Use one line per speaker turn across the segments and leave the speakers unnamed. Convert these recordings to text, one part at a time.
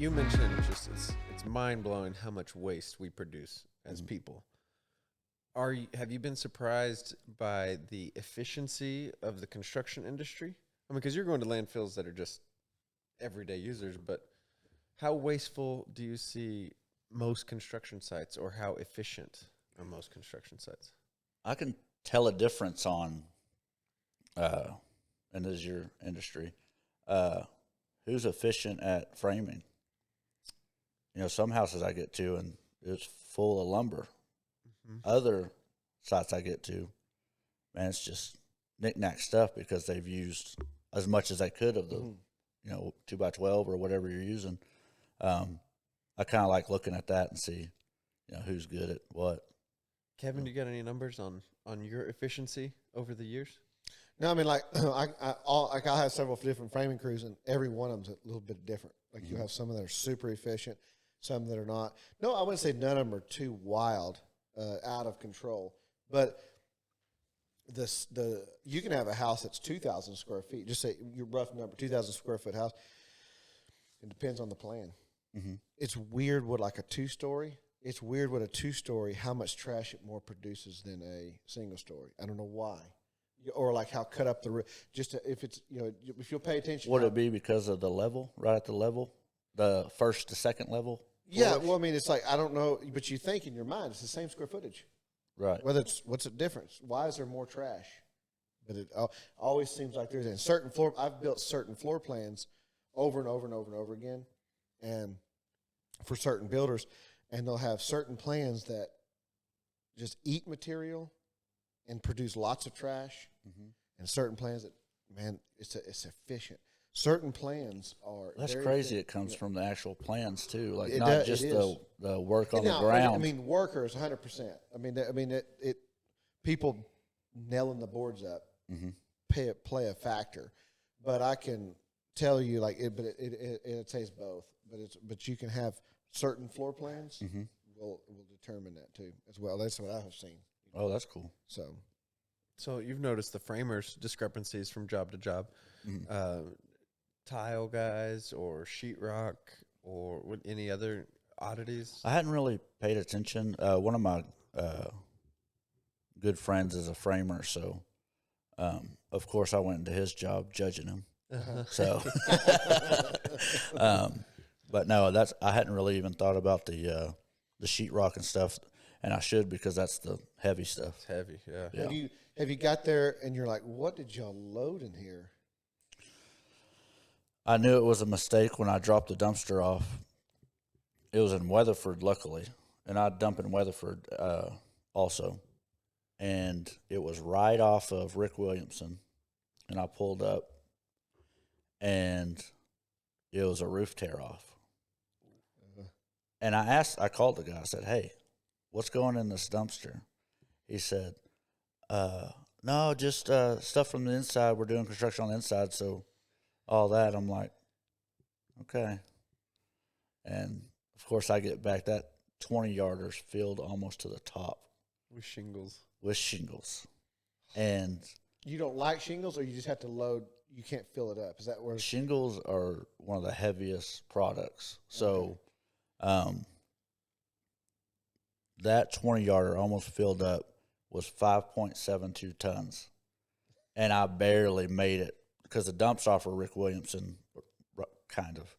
you mentioned just it's mind blowing how much waste we produce as people. Have you been surprised by the efficiency of the construction industry? I mean, because you're going to landfills that are just everyday users, but how wasteful do you see most construction sites, or how efficient are most construction sites?
I can tell a difference on, and this is your industry, who's efficient at framing. You know, some houses I get to and it's full of lumber. Other sites I get to, man, it's just knick-knack stuff because they've used as much as they could of the, 2x12 or whatever you're using. I kind of like looking at that and see, who's good at what.
Kevin, do you got any numbers on your efficiency over the years?
No, I mean, like I have several different framing crews, and every one of them's a little bit different. Like you have some that are super efficient, some that are not. No, I wouldn't say none of them are too wild, out of control. But you can have a house that's 2,000 square feet. Just say your rough number, 2,000 square foot house. It depends on the plan. Mm-hmm. It's weird what like a two-story. It's weird what a two-story, how much trash it more produces than a single story. I don't know why. Or like how cut up the roof. If it's, if you'll pay attention.
Would it be because of the level, right at the level, the first to second level?
Yeah, well, I mean, it's like, I don't know, but you think in your mind it's the same square footage.
Right.
What's the difference? Why is there more trash? But it always seems like there's in certain floor. I've built certain floor plans over and over and over and over again, and for certain builders, and they'll have certain plans that just eat material and produce lots of trash, and certain plans that, man, it's efficient. Certain plans are.
That's crazy. It comes from the actual plans too, like just the work on
the
ground.
I mean, workers, 100%. I mean, it people nailing the boards up play a factor, but I can tell you like it. But it says both. But you can have certain floor plans will determine that too as well. That's what I have seen.
Oh, that's cool.
So you've noticed the framers' discrepancies from job to job. Tile guys or sheetrock or with any other oddities?
I hadn't really paid attention. One of my good friends is a framer, so of course I went into his job judging him. So, but no, I hadn't really even thought about the sheetrock and stuff, and I should because that's the heavy stuff.
It's heavy, yeah.
Have you got there and you're like, what did y'all load in here?
I knew it was a mistake when I dropped the dumpster off. It was in Weatherford, luckily, and I dump in Weatherford also. And it was right off of Rick Williamson, and I pulled up, and it was a roof tear off. And I called the guy. I said, "Hey, what's going in this dumpster?" He said, "No, just stuff from the inside. We're doing construction on the inside, so." All that, I'm like, okay. And, of course, I get back, that 20-yarder's filled almost to the top.
With shingles.
And
you don't like shingles, or you just have to load, you can't fill it up? Is that where?
Shingles are one of the heaviest products. So that 20-yarder almost filled up was 5.72 tons. And I barely made it. Because the dumps off of Rick Williamson, kind of.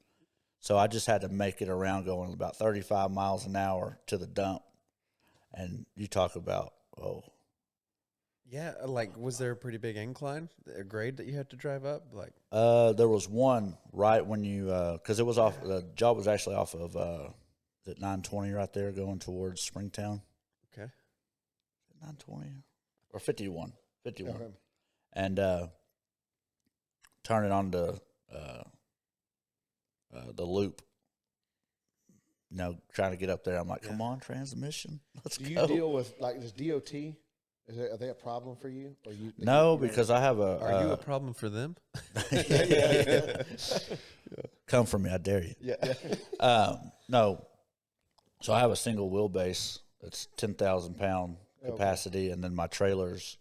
So I just had to make it around going about 35 miles an hour to the dump. And you talk about,
Yeah, like, was there a pretty big incline, a grade that you had to drive up? Like,
there was one right when you, because it was off, the job was actually off of, 920 right there going towards Springtown.
Okay.
920 or 51. Okay. And, turn it on to the loop. Trying to get up there. I'm like, come on, transmission. Let's go.
Do you deal with, like, this DOT? Are they a problem for you? Or
no, because I have a...
Are you a problem for them?
Yeah. Come for me, I dare you.
Yeah.
No. So I have a single wheelbase that's 10,000 pound capacity, and then my trailer's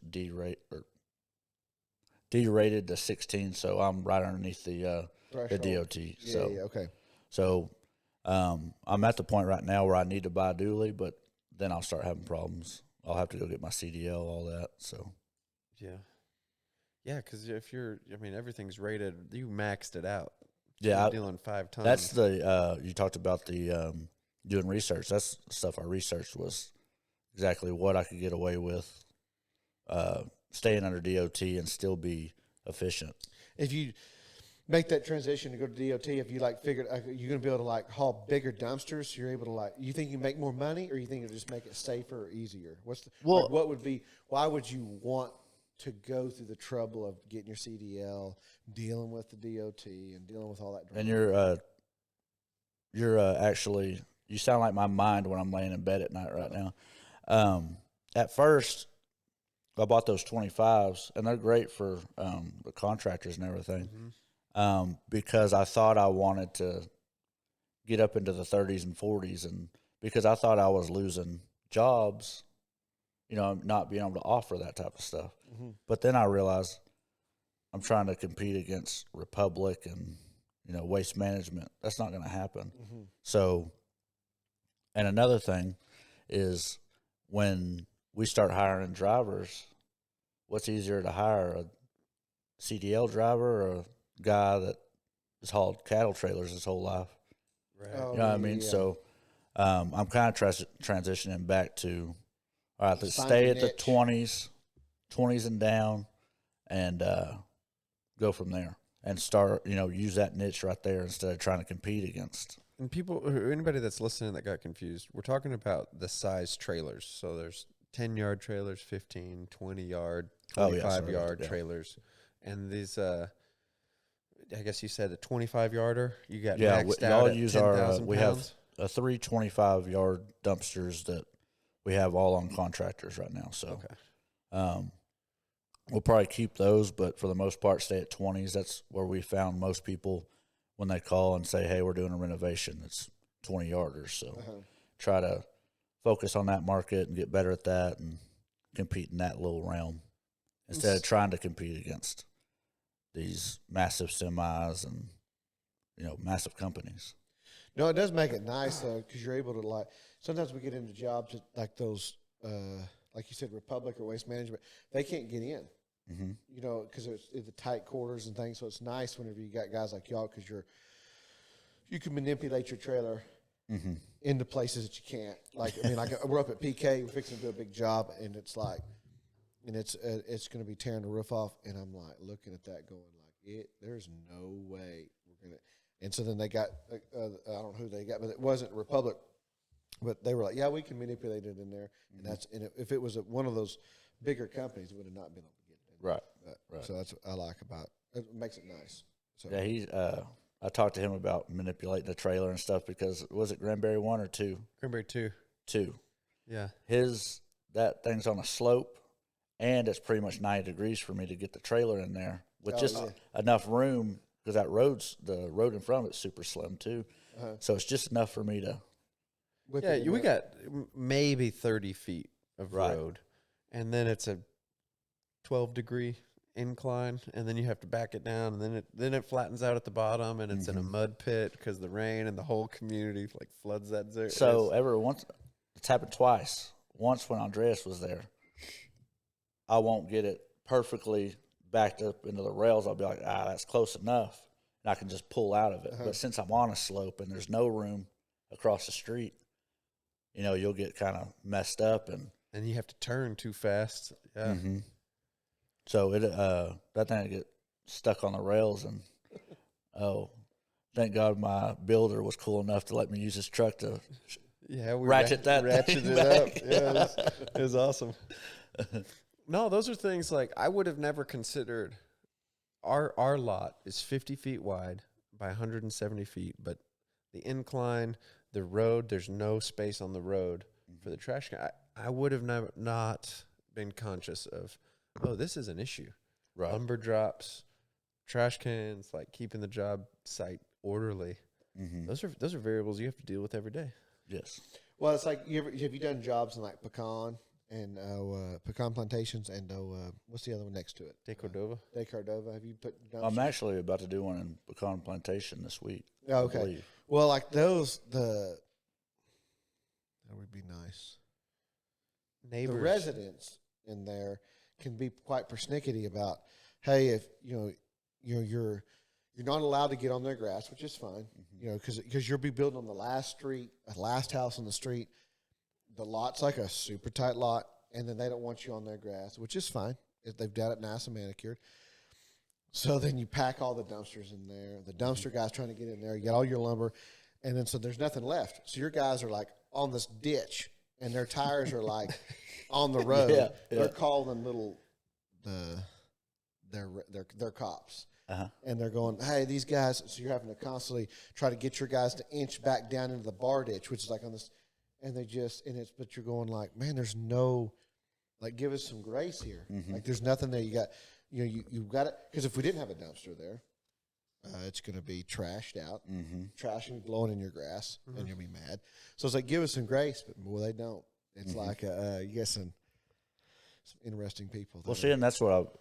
derated to 16, so I'm right underneath the DOT.
Okay.
So I'm at the point right now where I need to buy a dually, but then I'll start having problems. I'll have to go get my CDL, all that. So
Yeah. Yeah, because if you're, I mean, everything's rated. You maxed it out.
yeah,
You're dealing 5 tons.
that's the you talked about the doing research. That's the stuff I researched was exactly what I could get away with, staying under DOT and still be efficient.
If you make that transition to go to DOT, if you like figured you're going to be able to like haul bigger dumpsters, you're able to like, you think you make more money, or you think it'll just make it safer or easier? What's the,
Well-
like, what would be? Why would you want to go through the trouble of getting your CDL, dealing with the DOT, and dealing with all that?
And you're actually, you sound like my mind when I'm laying in bed at night right now. At first, I bought those 25s, and they're great for the contractors and everything, because I thought I wanted to get up into the 30s and 40s, and because I thought I was losing jobs, not being able to offer that type of stuff. But then I realized I'm trying to compete against Republic and Waste Management. That's not going to happen. So, and another thing is when we start hiring drivers, what's easier to hire, a CDL driver or a guy that has hauled cattle trailers his whole life?
Right.
Oh,
You know what I mean?
yeah.
So I'm kind of transitioning back to, all right, let's
Find
stay
your
at the
niche.
20s and down, and go from there and start, use that niche right there instead of trying to compete against.
And people, or anybody that's listening that got confused, we're talking about the size trailers. So there's 10-yard trailers, 15, 20-yard,
Oh, yeah,
25-yard
yeah.
trailers. And these, I guess you said a 25-yarder, you got
Yeah,
maxed
y'all
out at
use
10,000
we have
pounds?
3 25-yard dumpsters that we have all on contractors right now. So
Okay.
we'll probably keep those, but for the most part, stay at 20s. That's where we found most people when they call and say, hey, we're doing a renovation. It's 20-yarders. So try to focus on that market and get better at that and compete in that little realm instead of trying to compete against these massive semis and, massive companies.
No, it does make it nice though, because you're able to like. Sometimes we get into jobs like those, like you said, Republic or Waste Management. They can't get in, because it's the tight quarters and things. So it's nice whenever you got guys like y'all, because you can manipulate your trailer into places that you can't. Like we're up at PK, we're fixing to do a big job, and it's like, and it's going to be tearing the roof off, and I'm like looking at that, going like, there's no way we're gonna. And so then they got, I don't know who they got, but it wasn't Republic. But they were like, yeah, we can manipulate it in there. And if it was one of those bigger companies, it would have not been able to get it in.
Right.
Right. So that's what I like about it. It makes it nice. So
Yeah, I talked to him about manipulating the trailer and stuff because, was it Granbury 1 or 2?
Cranberry 2.
2.
Yeah.
That thing's on a slope, and it's pretty much 90 degrees for me to get the trailer in there with just enough room, because the road in front of it's super slim too. So it's just enough for me to.
Yeah, we got maybe 30 feet of
Right.
road, and then it's a 12-degree incline, and then you have to back it down, and then it flattens out at the bottom, and it's in a mud pit because the rain and the whole community like floods that.
So it's happened twice. Once when Andreas was there, I won't get it perfectly backed up into the rails. I'll be like, that's close enough, and I can just pull out of it. But since I'm on a slope and there's no room across the street, you'll get kind of messed up, and
you have to turn too fast. Yeah.
So that thing get stuck on the rails, and thank God my builder was cool enough to let me use his truck to ratchet
it
thing
up.
back.
Yeah,
It was awesome. No, those are things like I would have never considered. Our lot is 50 feet wide by 170 feet, but the incline, the road, there's no space on the road for the trash can. I would have not been conscious of, this is an issue.
Right.
Lumber drops, trash cans, like keeping the job site orderly. Those are variables you have to deal with every day.
Yes.
Well, it's like have you done jobs in like Pecan and pecan plantations, and what's the other one next to it?
De Cordova.
De Cordova. Have you put?
I'm actually about to do one in Pecan Plantation this week.
Oh,
I
okay.
believe.
Well, like those, that would be nice.
Neighbors.
The residents in there can be quite persnickety about, hey, if you're not allowed to get on their grass, which is fine, because you'll be building on the last house on the street. The lot's like a super tight lot, and then they don't want you on their grass, which is fine if they've got it nice and manicured. So then you pack all the dumpsters in there. The dumpster guy's trying to get in there. You get all your lumber, and then so there's nothing left. So your guys are like on this ditch, and their tires are like on the road.
Yeah.
They're calling their cops.
Uh-huh.
And they're going, hey, these guys. So you're having to constantly try to get your guys to inch back down into the bar ditch, which is like on this. And but you're going like, man, there's no, like, give us some grace here. Like, there's nothing there. You got, you've got it. Because if we didn't have a dumpster there, it's going to be trashed out, trash and blowing in your grass, and you'll be mad. So it's like, give us some grace, but boy, they don't. It's like, you get some interesting people.
Well, see, and that's what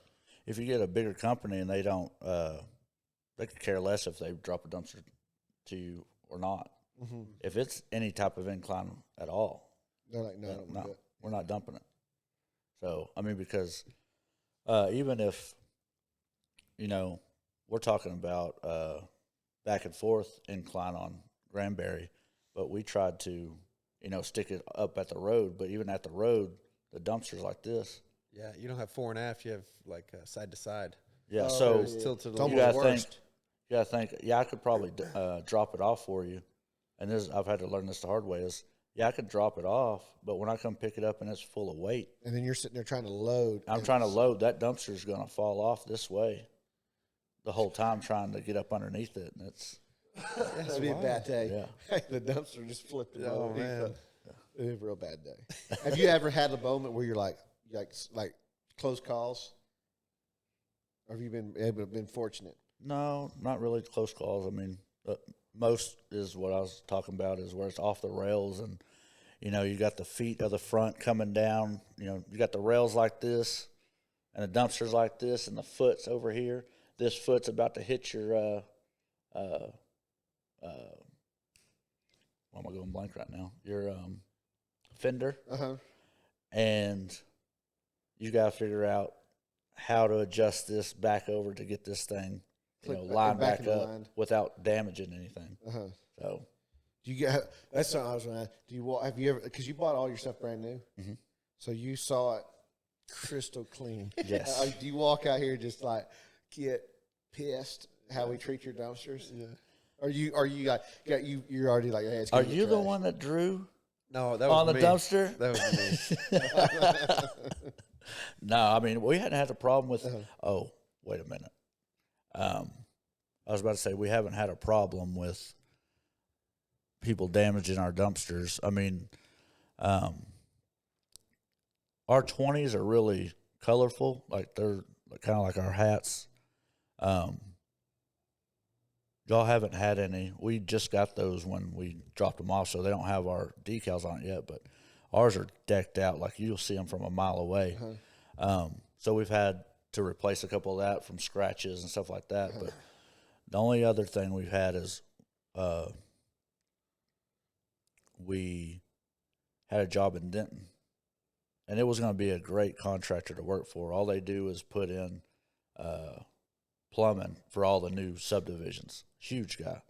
if you get a bigger company and they don't, they could care less if they drop a dumpster to you or not. If it's any type of incline at all,
They're like, no,
we're not dumping it. So, I mean, because even if, we're talking about back and forth incline on Granbury, but we tried to, stick it up at the road. But even at the road, the dumpster's like this.
Yeah, you don't have fore and aft. You have like side to side.
Yeah,
so
It's tilted a
it's
little.
you
almost
gotta
worse.
think. Yeah, I could probably drop it off for you. And I've had to learn this the hard way. I could drop it off, but when I come pick it up and it's full of weight,
And then you're sitting there trying to load.
I'm trying to load. That dumpster's going to fall off this way the whole time trying to get up underneath it. And
That'd be a bad day.
Yeah.
The dumpster just flipped it
Oh,
over.
man.
It'd be a real bad day. Have you ever had a moment where you're like close calls? Or have you been fortunate?
No, not really close calls. I mean, most is what I was talking about is where it's off the rails and, you got the feet of the front coming down. You got the rails like this and the dumpster's like this and the foot's over here. This foot's about to hit your, why am I going blank right now? Your fender.
Uh-huh.
And you got to figure out how to adjust this back over to get this thing line
back
back
in the
up
line.
without damaging anything.
Uh-huh.
So,
Do you get? That's something I was going to ask. Have you ever? Because you bought all your stuff brand new, so you saw it crystal clean.
Yes.
Do you walk out here just like get pissed how we treat your dumpsters? Yeah. Are you like you're already like, hey, it's
are
gonna get
you the
trashed.
one that drew
No, that was
on the
me.
dumpster?
That was me.
No, I mean, we hadn't had a problem with, oh, wait a minute. I was about to say we haven't had a problem with people damaging our dumpsters. I mean, our 20s are really colorful. Like they're kind of like our hats. Y'all haven't had any. We just got those when we dropped them off, so they don't have our decals on it yet, but ours are decked out. Like you'll see them from a mile away. So we've had to replace a couple of that from scratches and stuff like that. But the only other thing we've had is we had a job in Denton, and it was going to be a great contractor to work for. All they do is put in plumbing for all the new subdivisions. Huge guy.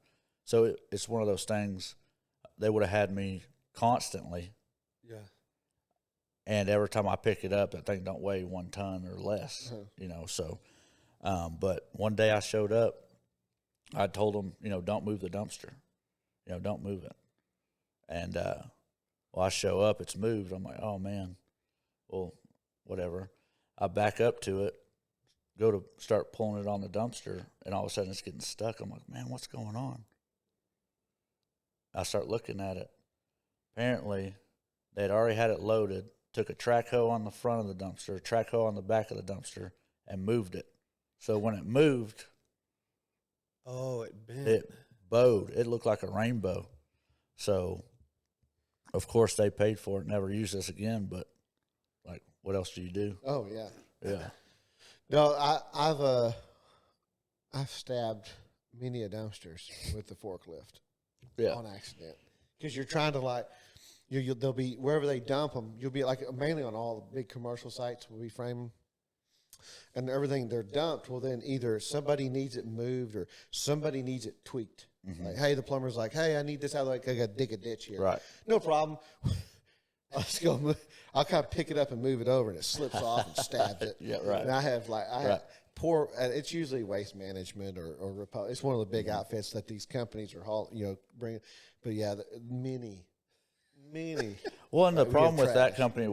So it's one of those things. They would have had me constantly.
Yeah.
And every time I pick it up, that thing don't weigh 1 ton or less, so. But one day I showed up, I told them, don't move the dumpster. Don't move it. And, I show up, it's moved. I'm like, oh, man. Well, whatever. I back up to it, go to start pulling it on the dumpster, and all of a sudden it's getting stuck. I'm like, man, what's going on? I start looking at it. Apparently, they'd already had it loaded, took a track hoe on the front of the dumpster, a track hoe on the back of the dumpster, and moved it. So when it moved,
It bent.
it bowed. It looked like a rainbow. So, of course, they paid for it, never used us again. But what else do you do?
Oh yeah.
Yeah.
No, I've stabbed many a dumpsters with the forklift
Yeah.
on accident because you're trying to like they'll be wherever they dump them. You'll be like mainly on all the big commercial sites will be framing. And everything they're dumped, well, then either somebody needs it moved or somebody needs it tweaked. Like, hey, the plumber's like, hey, I need this out of the way. I got to dig a ditch here.
Right.
No problem. I'll just go I'll kind of pick it up and move it over, and it slips off and stabs it.
Yeah, right.
And I have poor. It's usually Waste Management or it's one of the big outfits that these companies are bringing. But yeah, many.
Well, and the
we
problem
have
with that
trash.
company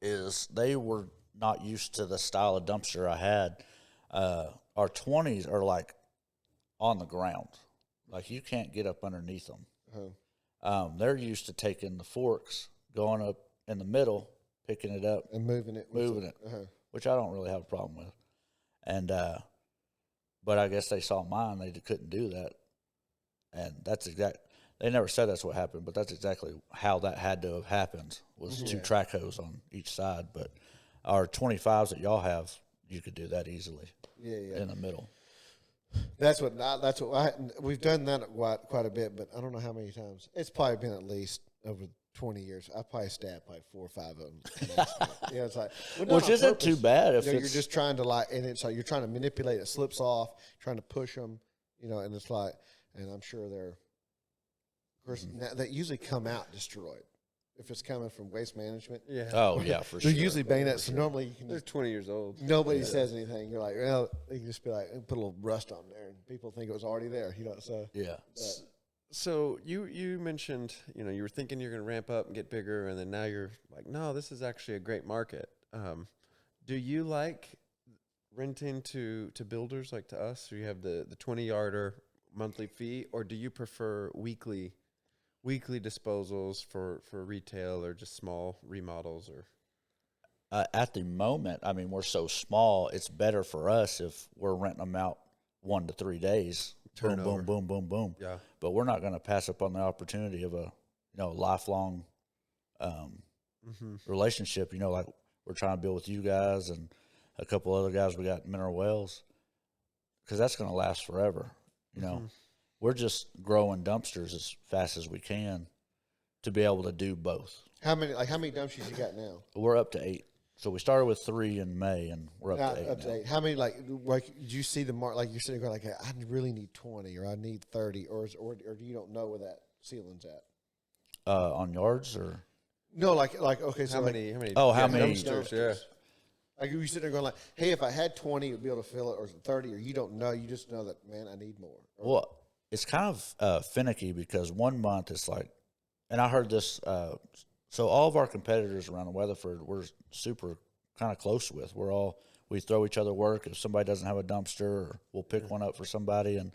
is they were not used to the style of dumpster I had. Our 20s are like on the ground, like you can't get up underneath them. They're used to taking the forks, going up in the middle, picking it up,
And moving it.
which I don't really have a problem with. And but I guess they saw mine; they couldn't do that, and that's exact. They never said that's what happened, but that's exactly how that had to have happened. Was two track hose on each side, but our 25s that y'all have, you could do that easily.
Yeah.
In the middle.
We've done that quite a bit, but I don't know how many times. It's probably been at least over 20 years. I probably stabbed like 4 or 5 of them. It's like not
Which
on
isn't
purpose.
too bad if
You're
it's
just trying to and it's like you're trying to manipulate. It slips off, trying to push them, and it's like, and I'm sure they're, of course, they usually come out destroyed. If it's coming from Waste Management,
Yeah.
Oh yeah, for
they're
sure.
usually bayonets. So normally you can
They're 20 years old.
nobody says anything. You're like, well, you can just be like, put a little rust on there, and people think it was already there. So
Yeah.
So you mentioned, you were thinking you're going to ramp up and get bigger, and then now you're like, no, this is actually a great market. Do you like renting to builders like to us? So you have the 20-yarder monthly fee, or do you prefer weekly disposals for retail or just small remodels? Or
At the moment, I mean, we're so small, it's better for us if we're renting them out 1 to 3 days.
Turnover.
Boom, boom, boom, boom, boom.
Yeah.
But we're not going to pass up on the opportunity of a lifelong relationship. Like we're trying to build with you guys and a couple other guys we got in Mineral Wells, because that's going to last forever. We're just growing dumpsters as fast as we can to be able to do both.
how many dumpsters you got now?
We're up to 8. So we started with 3 in May, and we're up to 8 now.
8. How many did you see the mark? Like you're sitting there like, I really need 20 or I need 30 or you don't know where that ceiling's at?
On yards or
No, like okay, so
how
like,
many?
Oh, how
yeah,
many?
dumpsters? Yeah.
like you sitting there going like, hey, if I had 20, it'd be able to fill it, or 30, or you don't know, you just know that man, I need more.
Well, it's kind of finicky because 1 month it's like, and I heard this. So all of our competitors around Weatherford, we're super kind of close with. We throw each other work. If somebody doesn't have a dumpster, or we'll pick one up for somebody. And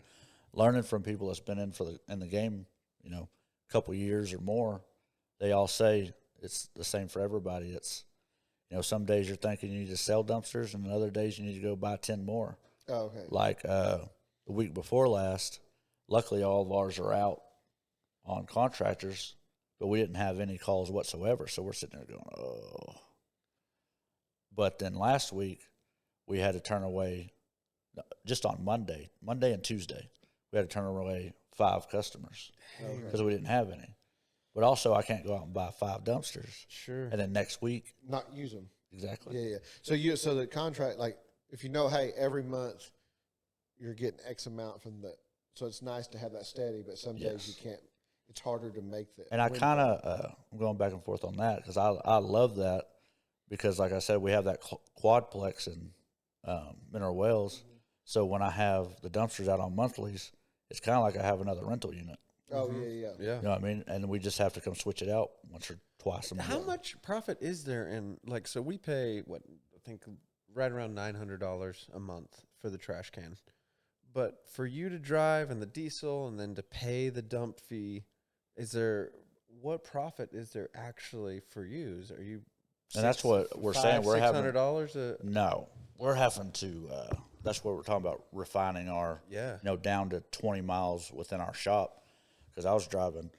learning from people that's been in the game, a couple years or more, they all say it's the same for everybody. It's some days you're thinking you need to sell dumpsters, and other days you need to go buy 10 more.
Oh, okay.
Like the week before last, luckily all of ours are out on contractors, but we didn't have any calls whatsoever. So we're sitting there going, oh. But then last week, we had to turn away, just on Monday and Tuesday, we had to turn away 5 customers because we didn't have any. But also, I can't go out and buy 5 dumpsters.
Sure.
And then next week,
Not use them.
exactly.
Yeah. So the contract, like if hey, every month you're getting X amount from so it's nice to have that steady, but some days you can't. It's harder to make that.
And I kind of, I'm going back and forth on that because I love that because, like I said, we have that quadplex in Mineral Wells. So when I have the dumpsters out on monthlies, it's kind of like I have another rental unit.
Oh, yeah.
Yeah.
You know what I mean? And we just have to come switch it out once or twice a month.
How much profit is there in, so we pay, I think right around $900 a month for the trash can. But for you to drive and the diesel and then to pay the dump fee, what profit is there actually for you? Are you,
and that's what we're saying. We're having
$600
no, we're having to. That's what we're talking about, refining our down to 20 miles within our shop, because I was driving,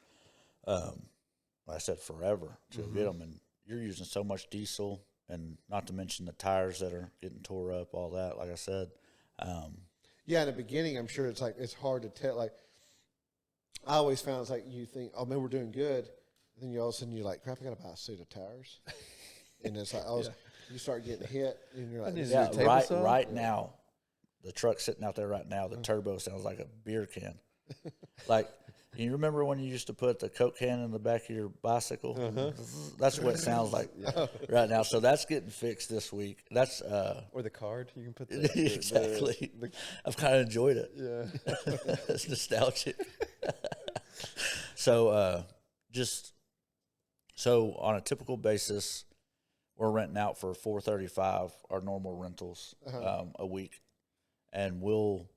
like I said, forever to get them, and you're using so much diesel and not to mention the tires that are getting tore up, all that. Like I said,
Yeah, in the beginning, I'm sure it's hard to tell. Like, I always found it's like you think, oh man, we're doing good, and then all of a sudden you're like, crap, I got to buy a suit of tires, and it's like you start getting hit, and you're like,
need to
yeah,
do a table saw?
right now, the truck sitting out there right now, the turbo sounds like a beer can. Like, you remember when you used to put the Coke can in the back of your bicycle? That's what it sounds like right now. So that's getting fixed this week. That's
Or the card. You can put the
exactly. I've kind of enjoyed it.
Yeah.
It's nostalgic. So so on a typical basis, we're renting out for $435 our normal rentals a week, and we'll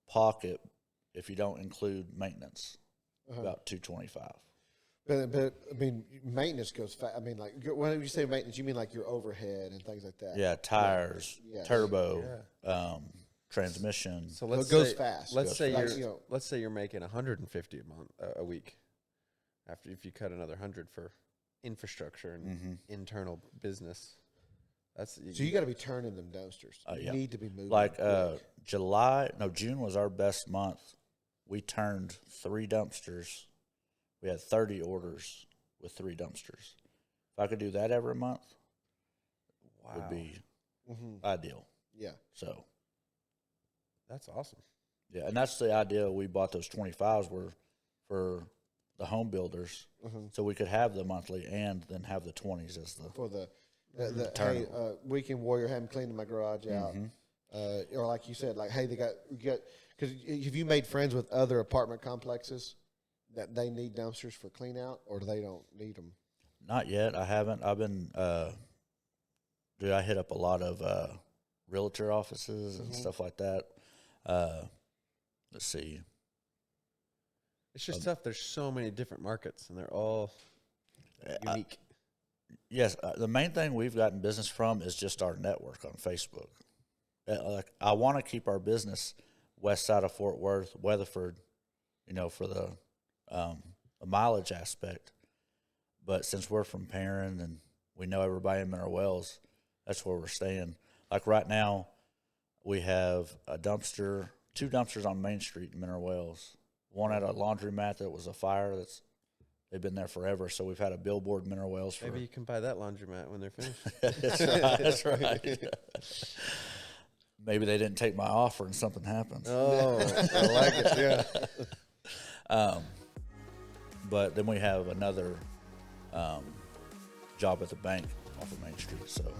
pocket, if you don't include maintenance, about $225.
but I mean, maintenance goes fast. I mean, like when you say maintenance, you mean like your overhead and things like that.
Yeah, tires,
Yeah.
turbo, transmission.
So
So
let's
it goes
say,
fast.
Let's say
Like,
you're
you know,
let's say you're making 150 a week. After if you cut another 100 for infrastructure and internal business, that's
so you got to be turning them dumpsters. You
Yeah.
need to be moving.
Like
quick.
June was our best month. We turned 3 dumpsters. We had 30 orders with 3 dumpsters. If I could do that every month, would be ideal.
Yeah.
So,
that's awesome.
yeah, and that's the idea. We bought those 25s were for the home builders, so we could have the monthly and then have the 20s as the
For the hey, weekend warrior, have them cleaning my garage out, or like you said, like hey, you got because have you made friends with other apartment complexes that they need dumpsters for clean out, or they don't need them?
Not yet. I haven't. I've been, dude, I hit up a lot of realtor offices and stuff like that. Let's see.
It's just tough. There's so many different markets, and they're all unique.
Yes, the main thing we've gotten business from is just our network on Facebook. Like, I want to keep our business west side of Fort Worth, Weatherford, for the mileage aspect. But since we're from Perrin and we know everybody in Mineral Wells, that's where we're staying. Like right now, we have two dumpsters on Main Street in Mineral Wells. One at a laundromat that was a fire they've been there forever. So we've had a billboard in Mineral Wells for.
Maybe you can buy that laundromat when they're finished.
That's right. Maybe they didn't take my offer and something happens.
Oh, I like it. Yeah.
But then we have another job at the bank off of Main Street. So.